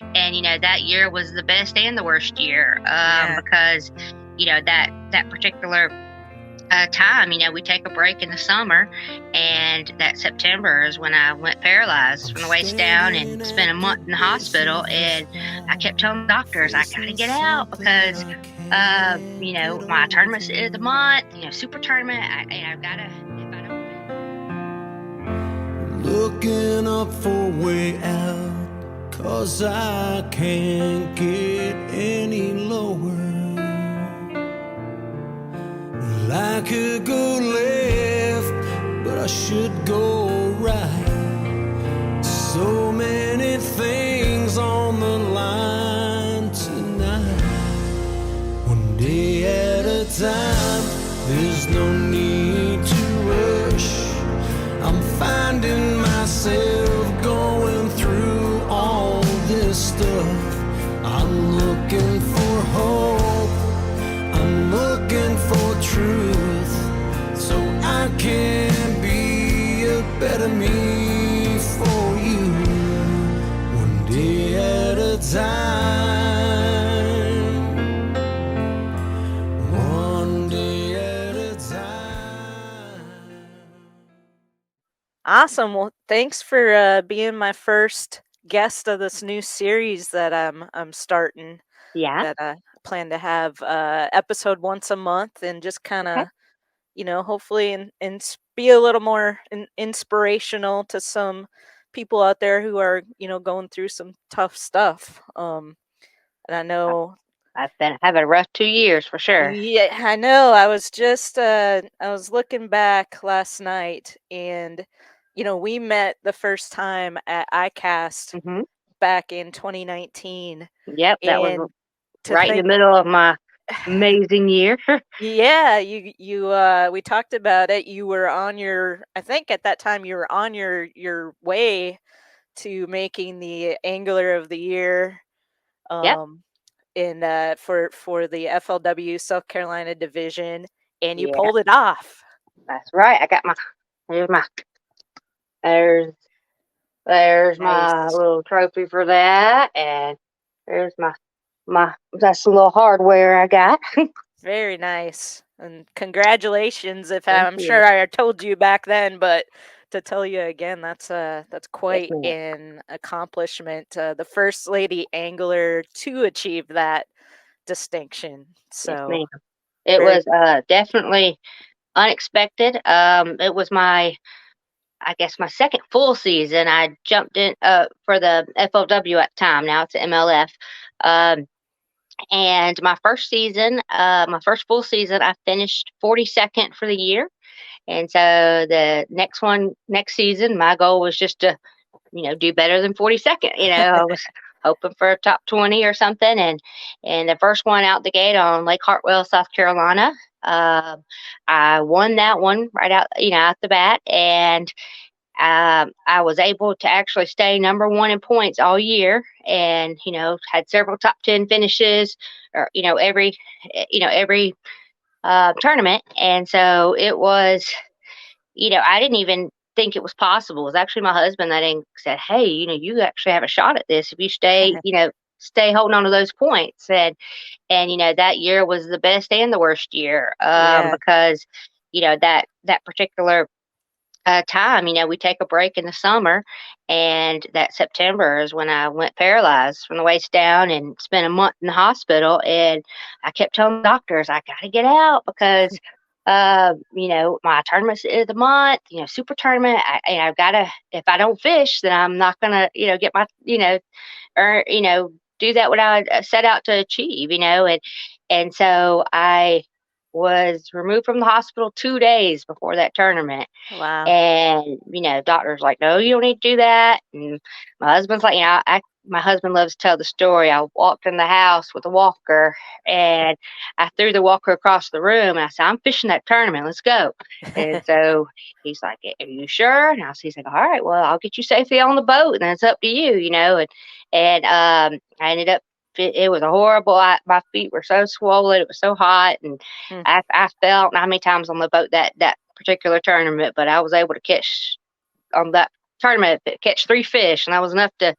And, that year was the best and the worst year, Yeah. because, that particular time, we take a break in the summer, and that September is when I went paralyzed from the waist down and spent a month in the hospital. And I kept telling the doctors, I got to get out because, my tournament's the end of the month, super tournament. I've got to, if I don't. Looking up for a way out, 'cause I can't get any lower. I could go left, but I should go right. So many things on the line tonight. One day at a time, there's no need to rush. I'm finding myself going through all this stuff. I'm looking for hope, I'm looking for truth, so I can be a better me for you. One day at a time, one day at a time. Awesome. Well, thanks for being my first guest of this new series that I'm starting. Yeah. That I plan to have episode once a month, and just kind Okay. of, hopefully be a little more inspirational to some people out there who are, going through some tough stuff. And I know, I've been having a rough 2 years for sure. yeah, I know. I was just I was looking back last night, and we met the first time at iCast Hmm. back in 2019, Yep, that was and to right in the think, middle of my amazing year. yeah, you we talked about it. You were on your, I think at that time you were on your way to making the Angler of the Year, Yep. um in for the FLW South Carolina division, and you Yeah, pulled it off. that's right. I got here's my there's there's my Nice. little trophy for that, and there's my that's a little hardware I got. Very nice. And congratulations. If Thank I'm you. sure I told you back then, but to tell you again, that's Yes, quite ma'am. an accomplishment. The first lady angler to achieve that distinction. Yes, So ma'am. It very was definitely unexpected. It was I guess my second full season. I jumped in for the FLW at the time. Now it's the MLF. Um, and my first full season, I finished 42nd for the year. And so the next season, my goal was just to, do better than 42nd. I was hoping for a top 20 or something. And the first one out the gate on Lake Hartwell, South Carolina, um, I won that one right out, out the bat. And I was able to actually stay number one in points all year, and had several top 10 finishes, or every tournament. And so it was, I didn't even think it was possible. It was actually my husband that said, "Hey, you actually have a shot at this if you stay holding on to those points." And that year was the best and the worst year, yeah. because that particular time, we take a break in the summer, and that September is when I went paralyzed from the waist down and spent a month in the hospital. And I kept telling the doctors, I got to get out because, my tournament's the end of the month, super tournament. I've got to, if I don't fish, then I'm not going to, get my, or, do that what I set out to achieve, and so I was removed from the hospital 2 days before that tournament. Wow. And, doctor's like, no, you don't need to do that. And my husband's like, my husband loves to tell the story. I walked in the house with a walker, and I threw the walker across the room, and I said, I'm fishing that tournament. Let's go. And so he's like, are you sure? And he's like, all right, well, I'll get you safely on the boat, and then it's up to you, and I ended up, it was a horrible, my feet were so swollen. It was so hot. And Hmm. I fell not many times on the boat that particular tournament, but I was able to catch on that tournament, catch three fish, and that was enough to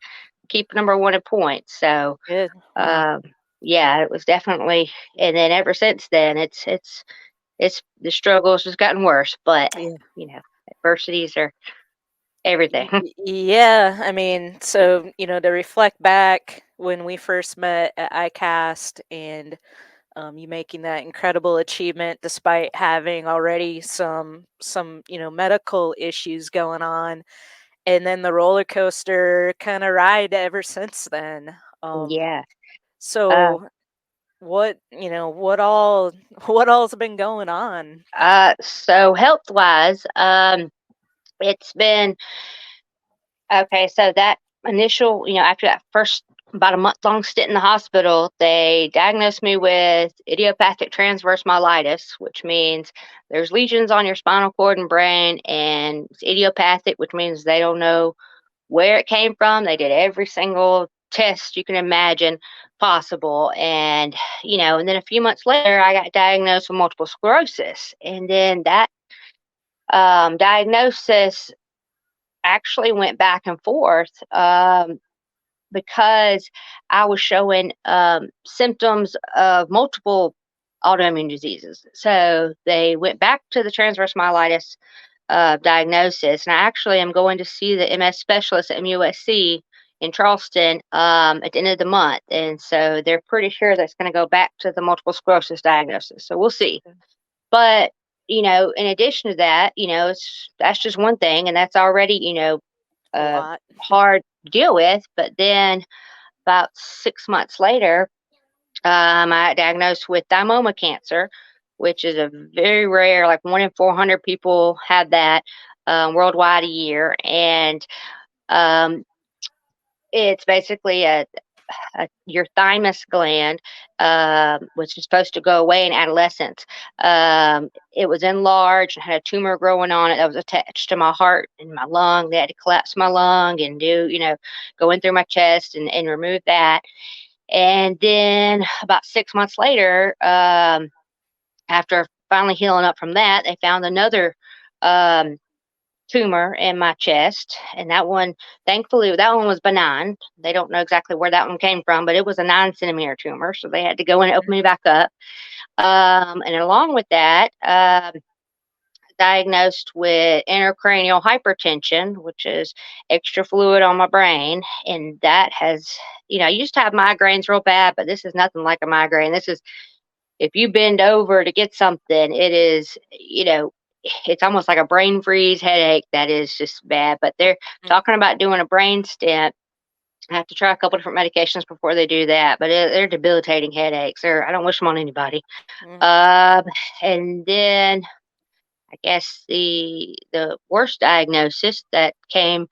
keep number one in points. So, Good. Yeah. um, yeah, it was definitely. And then ever since then, it's the struggles has gotten worse. But Yeah. adversities are everything. Yeah, I mean, so, to reflect back when we first met at iCast and you making that incredible achievement despite having already some, medical issues going on, and then the roller coaster kind of ride ever since then. Yeah. Uh, So what all what all's been going on? so health wise, it's been okay. So that initial, after that first about a month long stint in the hospital, they diagnosed me with idiopathic transverse myelitis, which means there's lesions on your spinal cord and brain, and it's idiopathic, which means they don't know where it came from. They did every single test you can imagine possible. And then a few months later, I got diagnosed with multiple sclerosis. And then that diagnosis actually went back and forth because I was showing symptoms of multiple autoimmune diseases. So they went back to the transverse myelitis diagnosis. And I actually am going to see the MS specialist at MUSC in Charleston at the end of the month. And so they're pretty sure that's going to go back to the multiple sclerosis diagnosis. So we'll see. But, in addition to that, that's just one thing. And that's already, A uh, lot. hard to deal with. But then about 6 months later, I got diagnosed with thymoma cancer, which is a very rare, like 1 in 400 people have that worldwide a year. And um, it's basically your thymus gland, which is supposed to go away in adolescence. It was enlarged and had a tumor growing on it that was attached to my heart and my lung. They had to collapse my lung and go in through my chest and remove that. And then about 6 months later, after finally healing up from that, they found another um, tumor in my chest. And that one, thankfully, that one was benign. They don't know exactly where that one came from, but it was a 9 centimeter tumor. So they had to go in and open me back up. And along with that, diagnosed with intracranial hypertension, which is extra fluid on my brain. And that has, I used to have migraines real bad, but this is nothing like a migraine. This is, if you bend over to get something, it is, it's almost like a brain freeze headache that is just bad. But they're talking about doing a brain stent. I have to try a couple different medications before they do that, but they're debilitating headaches. I don't wish them on anybody. Mm-hmm. And then I guess the worst diagnosis that came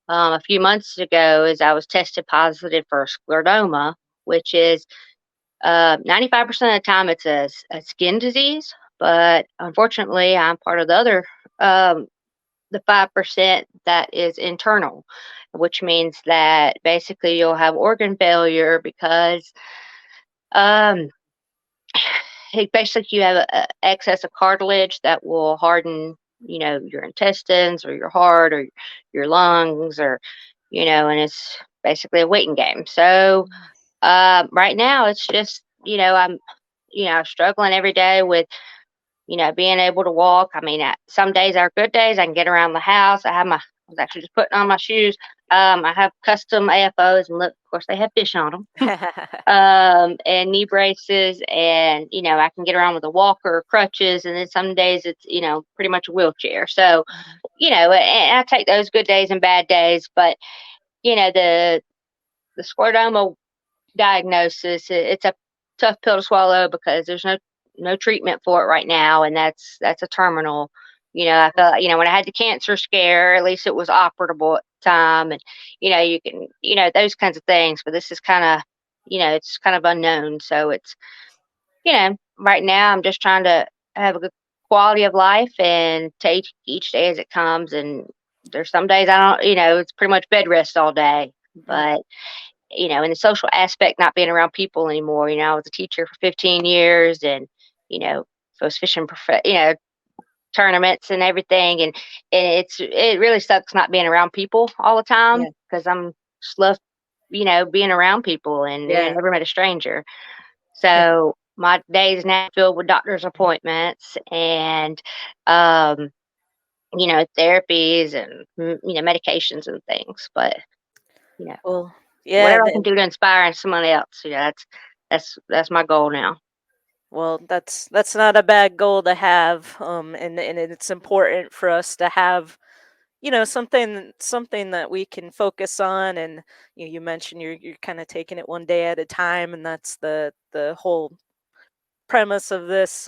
a few months ago is I was tested positive for sclerodoma, which is 95% of the time it's a skin disease. But unfortunately, I'm part of um, the 5% that is internal, which means that basically you'll have organ failure because um, basically you have a excess of cartilage that will harden, your intestines or your heart or your lungs and it's basically a waiting game. So right now it's just, I'm, struggling every day with, being able to walk. I mean, some days are good days. I can get around the house. I was actually just putting on my shoes. I have custom AFOs, and look, of course, they have fish on them. And knee braces, and I can get around with a walker or crutches. And then some days it's pretty much a wheelchair. So and I take those good days and bad days. But the sclerodoma diagnosis, it's a tough pill to swallow because there's no treatment for it right now, and that's a terminal. I felt like, when I had the cancer scare, at least it was operable at the time, and you can those kinds of things. But this is kind of it's kind of unknown, so it's right now I'm just trying to have a good quality of life and take each day as it comes. And there's some days I don't, it's pretty much bed rest all day, Mm. but and the social aspect, not being around people anymore. I was a teacher for 15 years, and so I was fishing, tournaments and everything, and it really sucks not being around people all the time Yeah. because I'm just love. being around people and Yeah. never met a stranger. So my days now filled with doctor's appointments and, um, therapies and, medications and things. But, you know, Well, yeah. whatever I can do to inspire someone else, that's my goal now. Well, that's not a bad goal to have. And it's important for us to have, something that we can focus on. And you mentioned you're kind of taking it one day at a time, and that's the whole premise of this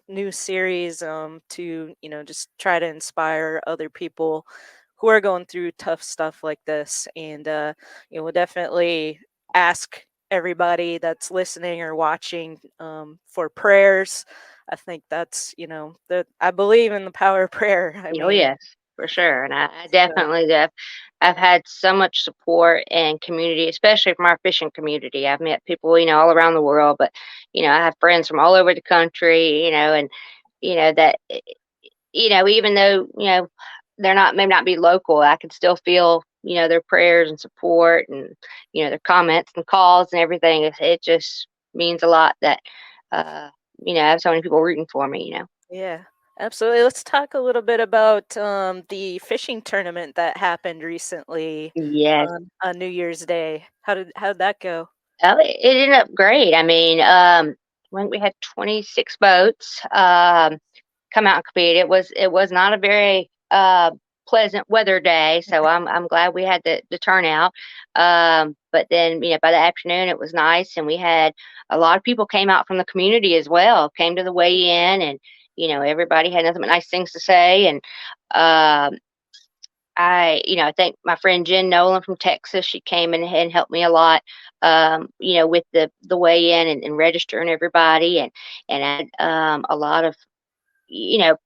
new series, to just try to inspire other people who are going through tough stuff like this. And we'll definitely ask everybody that's listening or watching, for prayers. I think that's, that I believe in the power of prayer. I Oh, mean, yes, for sure, and I so, definitely have. I've had so much support and community, especially from our fishing community. I've met people, all around the world, but, I have friends from all over the country, and, that, even though, they're not maybe not be local, I can still feel, their prayers and support and, their comments and calls and everything. It just means a lot that, uh, I have so many people rooting for me. yeah, absolutely. Let's talk a little bit about the fishing tournament that happened recently Yes. on New Year's Day. How did that go? Oh, it ended up great. I mean, I think we had 26 boats come out and compete. It was not a very pleasant weather day, so I'm glad we had the turnout. But then by the afternoon it was nice, and we had a lot of people came out from the community as well, came to the weigh in, and everybody had nothing but nice things to say. And um, I think my friend Jen Nolan from Texas, she came in and helped me a lot, with the weigh in and registering everybody, and I had a lot of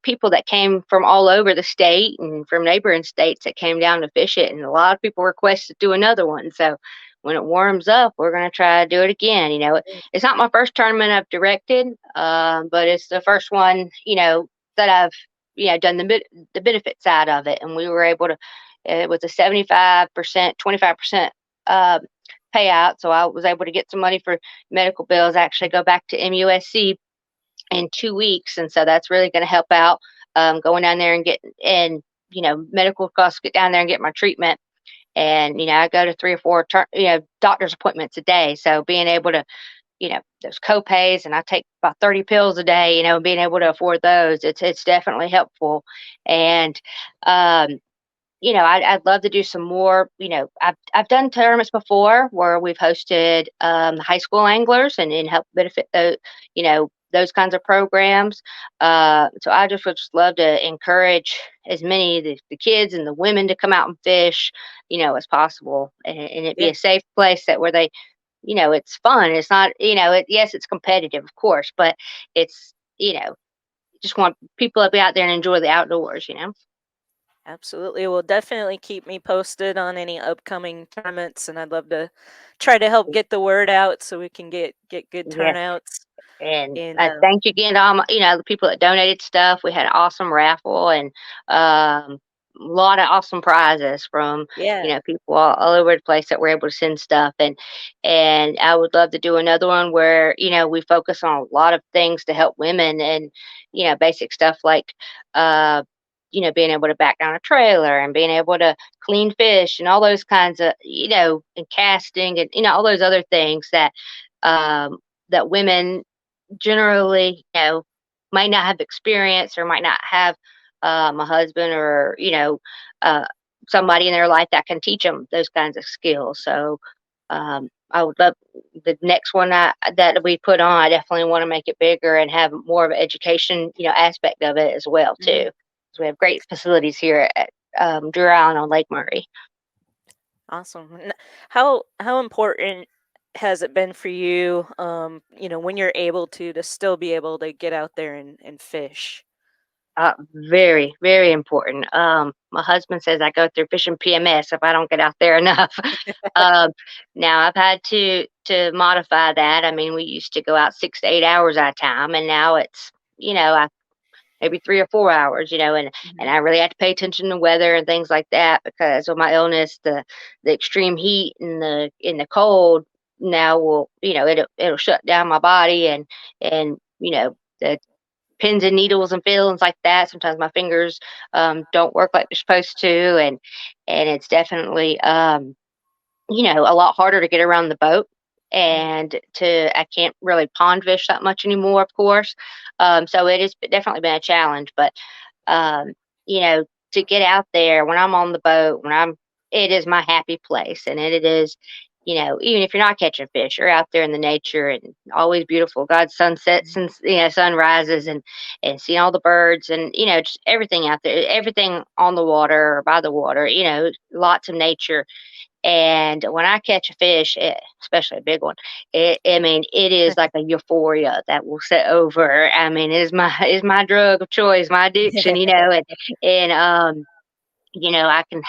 people that came from all over the state and from neighboring states that came down to fish it, and a lot of people requested to do another one. So when it warms up, we're going to try to do it again. It's not my first tournament I've directed, but it's the first one, that I've done the benefit side of it, and we were able to. It was a 75%, 25% uh, payout, so I was able to get some money for medical bills. Actually, go back to MUSC in 2 weeks, and so that's really going to help out. Going down there and medical costs, get down there and get my treatment. And I go to 3 or 4 doctor's appointments a day, so being able to those co-pays, and I take about 30 pills a day, being able to afford those, it's definitely helpful. And um I'd love to do some more. I've done tournaments before where we've hosted high school anglers and help benefit those kinds of programs. So I just would just love to encourage as many of the kids and the women to come out and fish, as possible, and it be Yeah, a safe place that where they, it's fun. It's not, yes, it's competitive, of course, but it's, just want people to be out there and enjoy the outdoors. absolutely. Well, definitely keep me posted on any upcoming tournaments, and I'd love to try to help get the word out so we can get good Yes. turnouts. And And I thank you again to all the people that donated stuff. We had an awesome raffle and a lot of awesome prizes from, yeah, people all over the place that were able to send stuff. And I would love to do another one where, we focus on a lot of things to help women and, basic stuff like, uh, being able to back down a trailer and being able to clean fish and all those kinds of, and casting and, all those other things um, that women generally, might not have experience or might not have a husband or, uh, somebody in their life that can teach them those kinds of skills. So I would love the next one that we put on. I definitely want to make it bigger and have more of an education, aspect of it as well mhm, too. 'Cause we have great facilities here at Drew Island on Lake Murray. awesome. How important has it been for you, when you're able to still be able to get out there and fish? Very, very important. My husband says I go through fishing PMS if I don't get out there enough. um, Now I've had to modify that. I mean, we used to go out 6 to 8 hours at a time, and now it's I maybe 3 or 4 hours, and I really had to pay attention to weather and things like that because of my illness, the extreme heat and the cold now will, it'll shut down my body and the pins and needles and feelings like that. Sometimes my fingers don't work like they're supposed to, and it's definitely a lot harder to get around the boat. Mhm. And I can't really pond fish that much anymore, of course. So it has definitely been a challenge. But um, you know, to get out there when I'm on the boat, it is my happy place, and it is. Even if you're not catching fish, you're out there in the nature and always beautiful. God's sunsets and sunrises and seeing all the birds and just everything out there, everything on the water or by the water. Lots of nature, and when I catch a fish, especially a big one, it is like a euphoria that will set over. I mean, it is my drug of choice, my addiction, and I can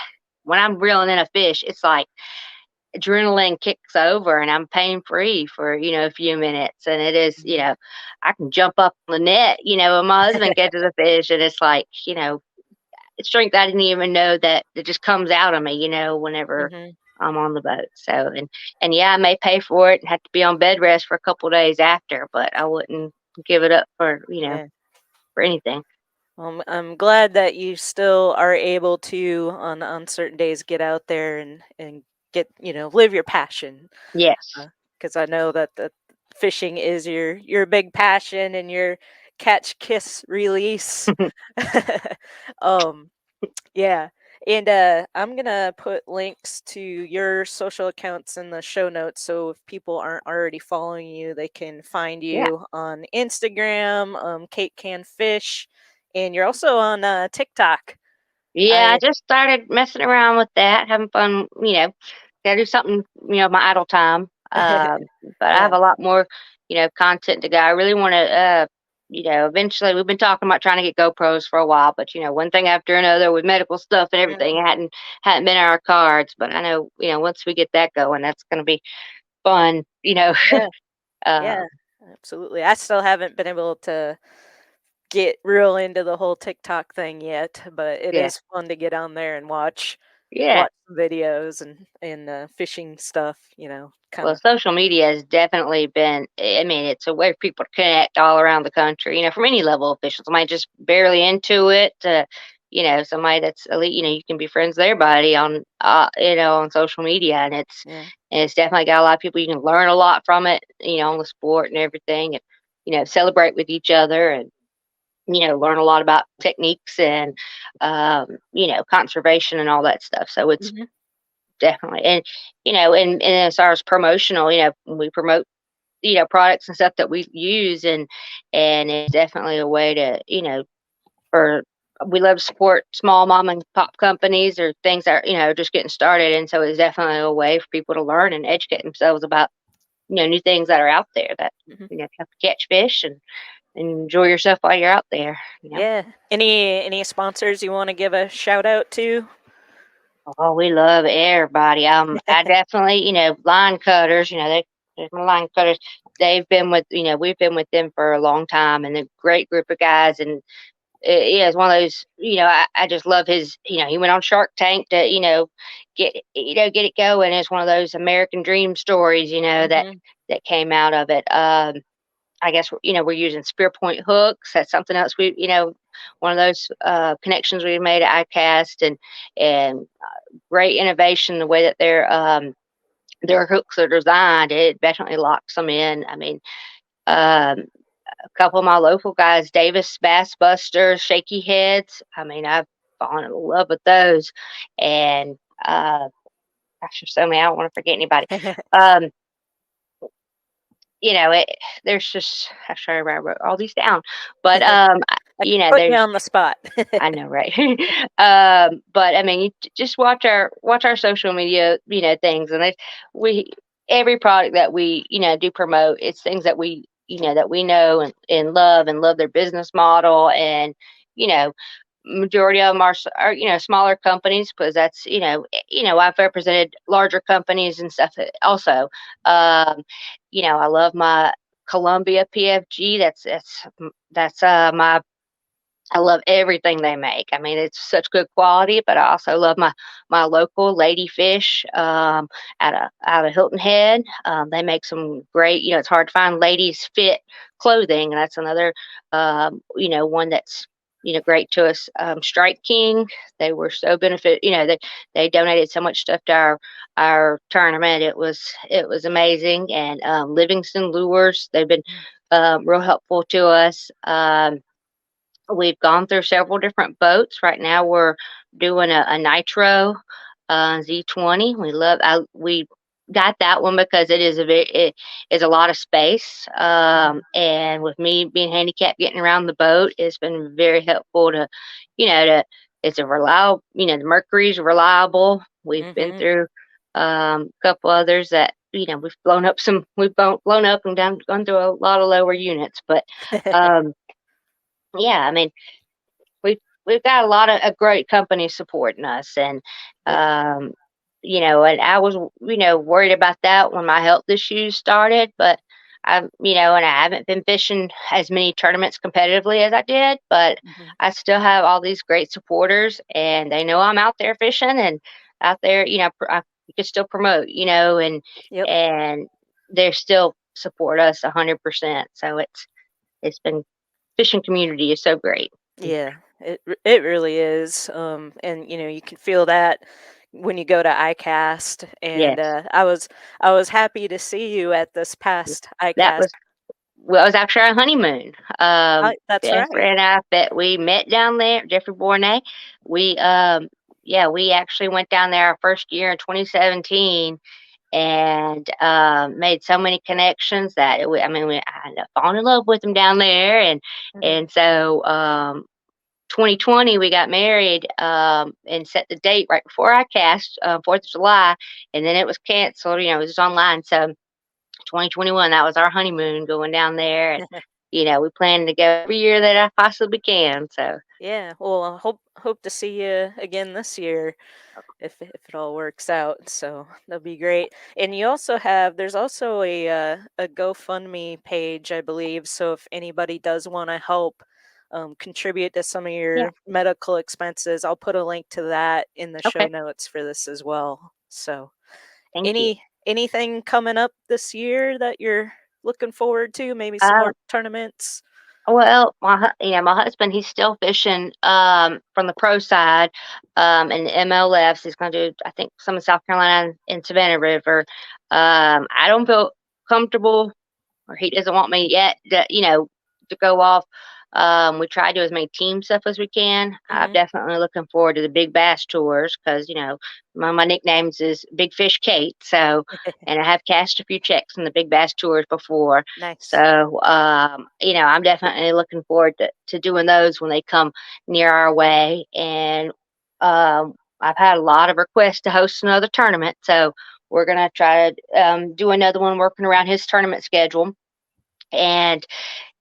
when I'm reeling in a fish, it's like adrenaline kicks over and I'm pain free for, a few minutes. And it is, Mhm. I can jump up on the net, when my husband catches a fish and it's like, strength I didn't even know that it just comes out of me, whenever Mhm. I'm on the boat. So and yeah, I may pay for it and have to be on bed rest for a couple days after, but I wouldn't give it up for Yeah. for anything. I'm glad that you still are able to on certain days get out there and get live your passion. Yes. Because I know that the fishing is your big passion and your catch, kiss, release. um, yeah, and I'm gonna put links to your social accounts in the show notes, so if people aren't already following you, they can find Yeah. you on Instagram, Kate Can Fish, and you're also on TikTok. Yeah, I I just started messing around with that, having fun, gotta do something, my idle time. But I have yeah, a lot more, content to go. I really want to, eventually we've been talking about trying to get GoPros for a while, but one thing after another with medical stuff and everything mm, hadn't been in our cards. But I know, once we get that going, that's going to be fun, yeah, uh, yeah, absolutely. I still haven't been able to get real into the whole TikTok thing yet, but it yeah. is fun to get on there and Yeah. watch some videos and fishing stuff, kind Well, of. social media has definitely been, it's a way for people to connect all around the country, from any level of official. Somebody just barely into it to, somebody that's elite, you can be friends with everybody on social media. And Yeah. it's definitely got a lot of people. You can learn a lot from it, on the sport and everything and, celebrate with each other and, learn a lot about techniques and, conservation and all that stuff. So it's Mhm. definitely, and as far as promotional, we promote, products and stuff that we use, and it's definitely a way to, for we love to support small mom and pop companies or things that are, just getting started, and so it's definitely a way for people to learn and educate themselves about, new things that are out there that, Mhm. have to catch fish and enjoy yourself while you're out there. Yeah. Any sponsors you want to give a shout out to? Oh, we love everybody. I definitely, line cutters, there's my line cutters. They've been with, we've been with them for a long time and a great group of guys. And yeah, it's one of those, I just love his, he went on Shark Tank to, get it going. It's one of those American dream stories, Mhm. that came out of it. I guess, we're using spear point hooks. That's something else one of those connections we made at iCast and great innovation the way that their hooks are designed. It definitely locks them in. I mean, um, a couple of my local guys, Davis Bass Busters, Shaky Heads. I mean, I've fallen in love with those. And gosh, there's so many. I don't want to forget anybody. Um, it, there's just I try to write all these down, but I put you there's on the spot. I know, right? But I mean, you just watch our social media, things, and we every product that we do promote, it's things that we know and love their business model, and you know, majority of them are smaller companies because that's I've represented larger companies and stuff also. Um, I love my Columbia PFG. That's my I love everything they make. I mean, it's such good quality, but I also love my local Lady Fish out of Hilton Head. They make some great. It's hard to find ladies fit clothing, and that's another one that's great to us. Strike King, they were so benefit. They donated so much stuff to our tournament. It was amazing, and Livingston Lures, they've been real helpful to us. We've gone through several different boats. Right now, we're doing a nitro Z20. We got that one because it is a lot of space. Mhm. And with me being handicapped, getting around the boat, it's been very helpful to it's a reliable. The Mercury's reliable. We've been Mhm. through a couple others that we've blown up and gone through a lot of lower units, but um, yeah, I mean we've got a lot of a great company supporting us, and Yeah. um and I was worried about that when my health issues started, but and I haven't been fishing as many tournaments competitively as I did, but Mhm. I still have all these great supporters, and they know I'm out there fishing and out there, you can still promote, Yep. and they still support us 100%. So it's been fishing community is so great. Yeah, it really is. And you can feel that when you go to iCast. And Yes. I was happy to see you at this past That iCast. was Well, it was actually our honeymoon. That's Jeffrey right. and I bet we met down there. Jeffrey Bournet. We yeah, we actually went down there our first year in 2017 and made so many connections that I mean, I ended up falling in love with him down there, and Mhm. and so 2020 we got married and set the date right before I cast 4th of July, and then it was canceled. It was just online, so 2021, that was our honeymoon going down there, and we plan to go every year that I possibly can. So Yeah. Well, I hope to see you again this year if it all works out. So that'll be great. And there's also a GoFundMe page, I believe. So if anybody does want to help contribute to some of yeah, your medical expenses, I'll put a link to that in the show okay, notes for this as well. So thank you. anything coming up this year that you're looking forward to? Maybe some Um, more tournaments. well, my husband, he's still fishing from the pro side in the MLFs. He's going to do, I think, some in South Carolina and Savannah River. I don't feel comfortable, or he doesn't want me yet to go off. We try to do as many team stuff as we can. I'm Hmm. definitely looking forward to the big bass tours because my nicknames is Big Fish Kate. So, and I have cashed a few checks on the big bass tours before. Nice. So, I'm definitely looking forward to doing those when they come near our way. And I've had a lot of requests to host another tournament, so we're gonna try to do another one, working around his tournament schedule. And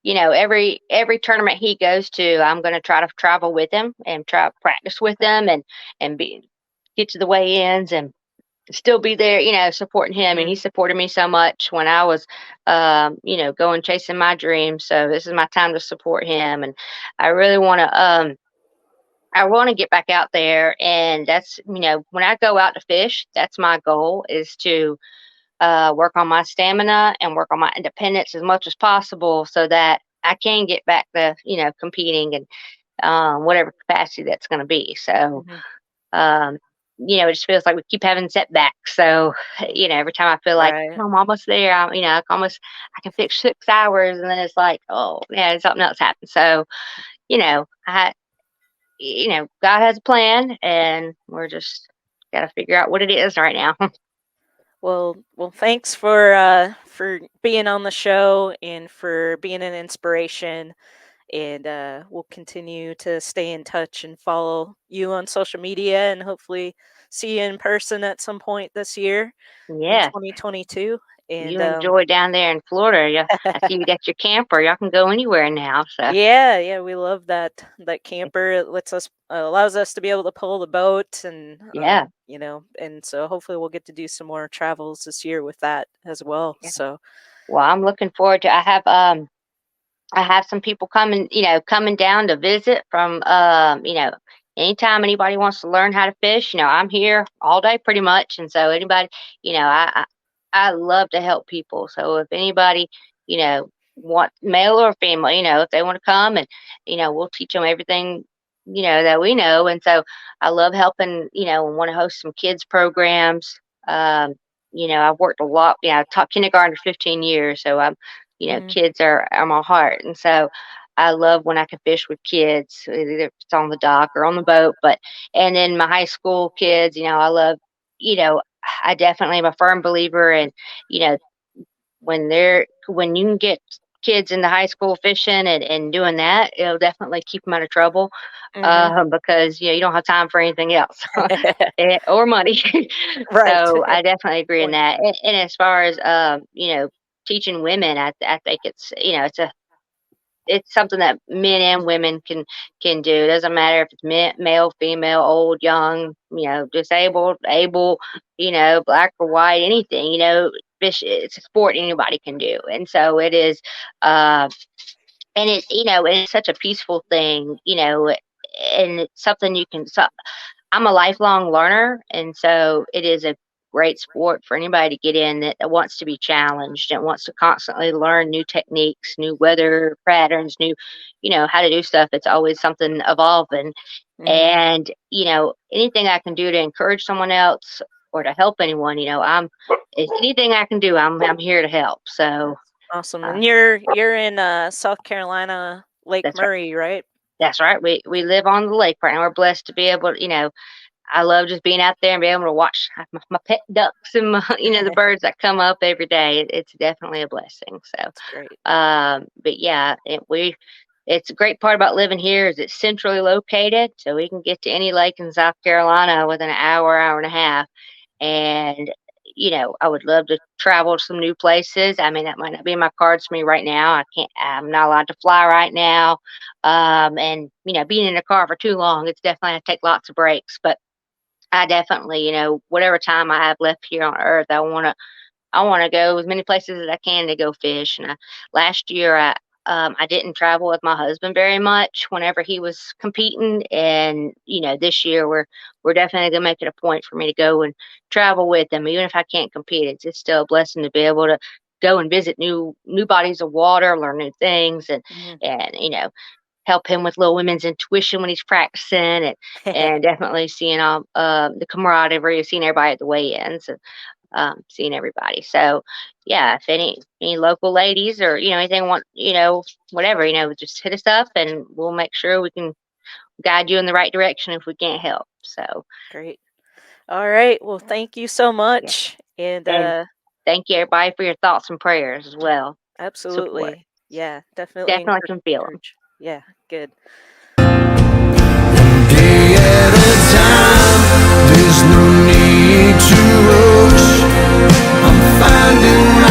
every tournament he goes to, I'm going to try to travel with him and try to practice with Okay. them, and get to the weigh-ins and still be there, supporting him. And Hmm. he supported me so much when I was going chasing my dreams, so this is my time to support him. And I really want to get back out there, and that's when I go out to fish, that's my goal, is to work on my stamina and work on my independence as much as possible so that I can get back to, competing and whatever capacity that's going to be. So, Hmm. um, it just feels like we keep having setbacks. So, every time I feel like, Right. oh, I'm almost there, I can fix 6 hours, and then it's like, oh, yeah, something else happened. So, I, God has a plan, and we're just got to figure out what it is right now. Well, thanks for being on the show and for being an inspiration. And we'll continue to stay in touch and follow you on social media, and hopefully see you in person at some point this year in Yeah. 2022. And You enjoy down there in Florida. I see you got your camper. Y'all can go anywhere now. So yeah, we love that camper. It allows us to be able to pull the boat, and yeah, and so hopefully we'll get to do some more travels this year with that as well. yeah. So Well, I'm looking forward to. I have I have some people coming down to visit from, anytime anybody wants to learn how to fish, I'm here all day pretty much. And so anybody, I love to help people. So if anybody, you know, want male or female, if they want to come and, we'll teach them everything, that we know. And so I love helping, and want to host some kids programs. Um, I've worked a lot, I've taught kindergarten for 15 years. So Mhm. kids are my heart. And so I love when I can fish with kids, either if it's on the dock or on the boat. And then my high school kids, I love, you know, I definitely am a firm believer in, you know, when you can get kids in the high school fishing and doing that, it'll definitely keep them out of trouble, Mhm. because, you don't have time for anything else or money. Right. So I definitely agree in Point. that. And as far as, teaching women, I think it's something that men and women can do. It doesn't matter if it's male, female, old, young, disabled, able, black or white, anything. Fish. It's a sport anybody can do, and so it is. Uh, and it's such a peaceful thing, and it's something you can. So I'm a lifelong learner, and so it is a great sport for anybody to get in that wants to be challenged and wants to constantly learn new techniques, new weather patterns, new, how to do stuff. It's always something evolving. Mhm. And, anything I can do to encourage someone else or to help anyone, if anything I can do, I'm here to help. So That's awesome. uh, And you're in South Carolina, Lake that's right. Murray, right? That's right. We live on the lake right now. We're blessed to be able to, I love just being out there and being able to watch my pet ducks and the birds that come up every day. It's definitely a blessing. So, That's great. but yeah, it's a great part about living here is it's centrally located, so we can get to any lake in South Carolina within an hour and a half. And I would love to travel to some new places. I mean, that might not be in my cards for me right now. I'm not allowed to fly right now. And being in a car for too long, it's definitely I take lots of breaks. But I definitely, whatever time I have left here on earth, I wanna go as many places as I can to go fish. And last year, I didn't travel with my husband very much whenever he was competing, and this year we're definitely gonna make it a point for me to go and travel with him, even if I can't compete. It's still a blessing to be able to go and visit new bodies of water, learn new things, and Mhm. and help him with Little Women's intuition when he's practicing, and definitely seeing all the camaraderie of seeing everybody at the weigh-ins, and seeing everybody. So yeah, if any local ladies or anything want whatever just hit us up and we'll make sure we can guide you in the right direction if we can't help. So Great. All right. Well, thank you so yeah, much. And and thank you everybody for your thoughts and prayers as well. Support absolutely. Yeah, definitely definitely can feel them. encourage. Yeah, good. Day at a time, there's no need to rush. I'm finding my